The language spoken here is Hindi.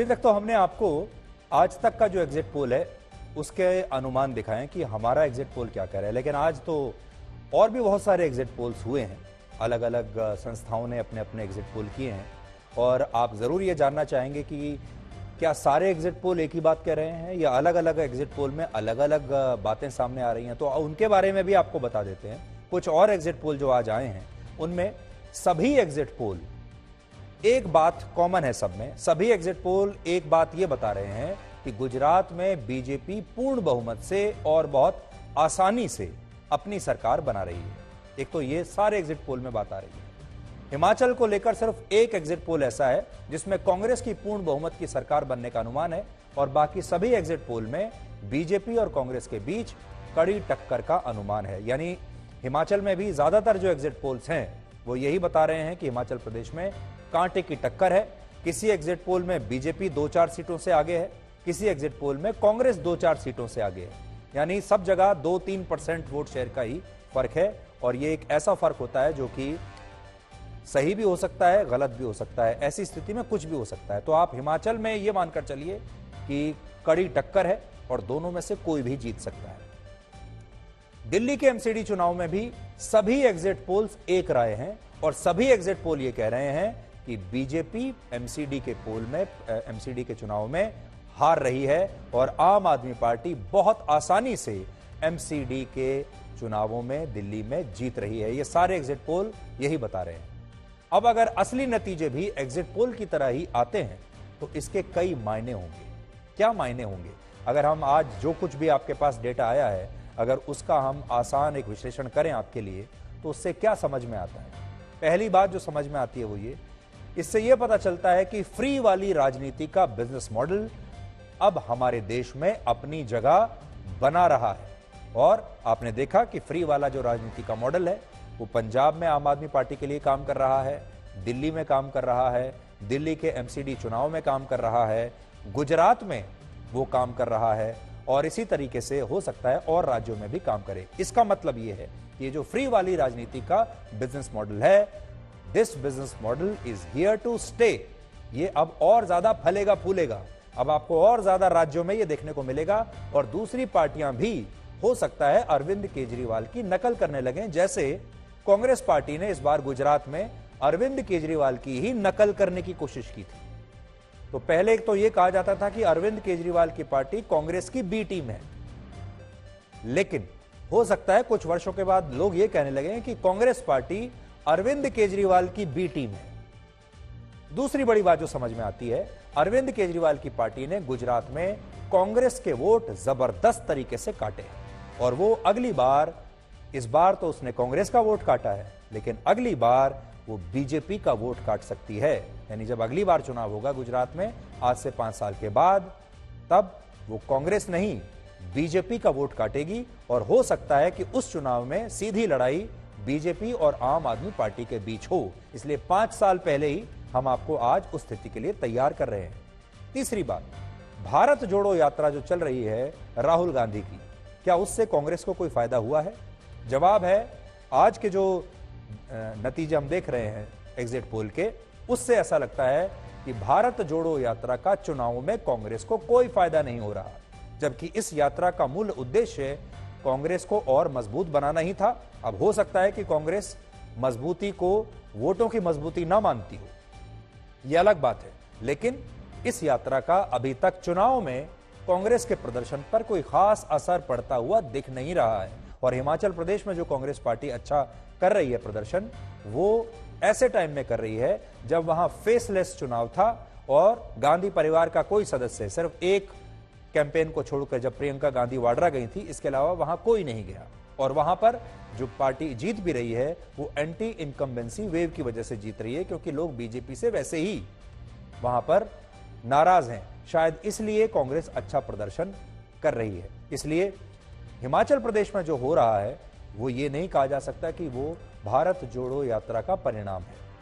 अभी तक तो हमने आपको आज तक का जो एग्जिट पोल है उसके अनुमान दिखाएं कि हमारा एग्जिट पोल क्या कह रहा है, लेकिन आज तो और भी बहुत सारे एग्जिट पोल्स हुए हैं। अलग अलग संस्थाओं ने अपने अपने एग्जिट पोल किए हैं और आप जरूर ये जानना चाहेंगे कि क्या सारे एग्जिट पोल एक ही बात कह रहे हैं या अलग अलग एग्जिट पोल में अलग अलग बातें सामने आ रही हैं। तो उनके बारे में भी आपको बता देते हैं। कुछ और एग्जिट पोल जो आज आए हैं उनमें सभी एग्जिट पोल एक बात कॉमन है, सब में सभी एग्जिट पोल एक बात यह बता रहे हैं कि गुजरात में बीजेपी पूर्ण बहुमत से और बहुत आसानी से अपनी सरकार बना रही है। एक तो ये सारे एग्जिट पोल में बात आ रही है। हिमाचल को लेकर सिर्फ एक एग्जिट पोल ऐसा है जिसमें कांग्रेस की पूर्ण बहुमत की सरकार बनने का अनुमान है और बाकी सभी एग्जिट पोल में बीजेपी और कांग्रेस के बीच कड़ी टक्कर का अनुमान है। यानी हिमाचल में भी ज्यादातर जो एग्जिट पोल्स हैं वो यही बता रहे हैं कि हिमाचल प्रदेश में कांटे की टक्कर है। किसी एग्जिट पोल में बीजेपी 2-4 सीटों से आगे है, किसी एग्जिट पोल में कांग्रेस 2-4 सीटों से आगे है। यानी सब जगह 2-3% वोट शेयर का ही फर्क है और ये एक ऐसा फर्क होता है जो कि सही भी हो सकता है, गलत भी हो सकता है। ऐसी स्थिति में कुछ भी हो सकता है। तो आप हिमाचल में ये मानकर चलिए कि कड़ी टक्कर है और दोनों में से कोई भी जीत सकता है। दिल्ली के एमसीडी चुनाव में भी सभी एग्जिट पोल्स एक राय हैं और सभी एग्जिट पोल ये कह रहे हैं कि बीजेपी एमसीडी के पोल में एमसीडी के चुनाव में हार रही है और आम आदमी पार्टी बहुत आसानी से एमसीडी के चुनावों में दिल्ली में जीत रही है। ये सारे एग्जिट पोल यही बता रहे हैं। अब अगर असली नतीजे भी एग्जिट पोल की तरह ही आते हैं तो इसके कई मायने होंगे। क्या मायने होंगे? अगर हम आज जो कुछ भी आपके पास डेटा आया है अगर उसका हम आसान एक विश्लेषण करें आपके लिए तो उससे क्या समझ में आता है? पहली बात जो समझ में आती है वो ये, इससे यह पता चलता है कि फ्री वाली राजनीति का बिजनेस मॉडल अब हमारे देश में अपनी जगह बना रहा है। और आपने देखा कि फ्री वाला जो राजनीति का मॉडल है वो पंजाब में आम आदमी पार्टी के लिए काम कर रहा है, दिल्ली में काम कर रहा है, दिल्ली के एमसीडी चुनाव में काम कर रहा है, गुजरात में वो काम कर रहा है और इसी तरीके से हो सकता है और राज्यों में भी काम करे। इसका मतलब यह है कि ये जो फ्री वाली राजनीति का बिजनेस मॉडल है, this business model is here to stay. ये अब और ज्यादा फलेगा फूलेगा। अब आपको और ज्यादा राज्यों में ये देखने को मिलेगा और दूसरी पार्टियां भी हो सकता है अरविंद केजरीवाल की नकल करने लगे, जैसे कांग्रेस पार्टी ने इस बार गुजरात में अरविंद केजरीवाल की ही नकल करने की कोशिश की थी। तो पहले तो यह कहा जाता था कि अरविंद केजरीवाल की पार्टी कांग्रेस की बी टीम है, लेकिन हो सकता है कुछ वर्षों के बाद लोग यह कहने लगे कि कांग्रेस पार्टी अरविंद केजरीवाल की बी टीम है। दूसरी बड़ी बात जो समझ में आती है, अरविंद केजरीवाल की पार्टी ने गुजरात में कांग्रेस के वोट जबरदस्त तरीके से काटे और वो अगली बार, इस बार तो उसने कांग्रेस का वोट काटा है लेकिन अगली बार वो बीजेपी का वोट काट सकती है। यानी जब अगली बार चुनाव होगा गुजरात में आज से 5 साल के बाद, तब वो कांग्रेस नहीं बीजेपी का वोट काटेगी और हो सकता है कि उस चुनाव में सीधी लड़ाई बीजेपी और आम आदमी पार्टी के बीच हो। इसलिए 5 साल पहले ही हम आपको आज उस स्थिति के लिए तैयार कर रहे हैं। तीसरी बात, भारत जोड़ो यात्रा जो चल रही है राहुल गांधी की, क्या उससे कांग्रेस को कोई फायदा हुआ है? जवाब है, आज के जो नतीजे हम देख रहे हैं एग्जिट पोल के, उससे ऐसा लगता है कि भारत जोड़ो यात्रा का चुनाव में कांग्रेस को कोई फायदा नहीं हो रहा, जबकि इस यात्रा का मूल उद्देश्य कांग्रेस को और मजबूत बनाना ही था। अब हो सकता है कि कांग्रेस मजबूती को वोटों की मजबूती ना मानती हो, यह अलग बात है, लेकिन इस यात्रा का अभी तक चुनाव में कांग्रेस के प्रदर्शन पर कोई खास असर पड़ता हुआ दिख नहीं रहा है। और हिमाचल प्रदेश में जो कांग्रेस पार्टी अच्छा कर रही है प्रदर्शन, वो ऐसे टाइम में कर रही है जब वहां फेसलेस चुनाव था और गांधी परिवार का कोई सदस्य, सिर्फ एक कैंपेन को छोड़कर जब प्रियंका गांधी वाड्रा गई थी, इसके अलावा वहां कोई नहीं गया। और वहां पर जो पार्टी जीत भी रही है वो एंटी इनकम्बेंसी वेव की वजह से जीत रही है, क्योंकि लोग बीजेपी से वैसे ही वहां पर नाराज हैं। शायद इसलिए कांग्रेस अच्छा प्रदर्शन कर रही है। इसलिए हिमाचल प्रदेश में जो हो रहा है वो ये नहीं कहा जा सकता कि वो भारत जोड़ो यात्रा का परिणाम है।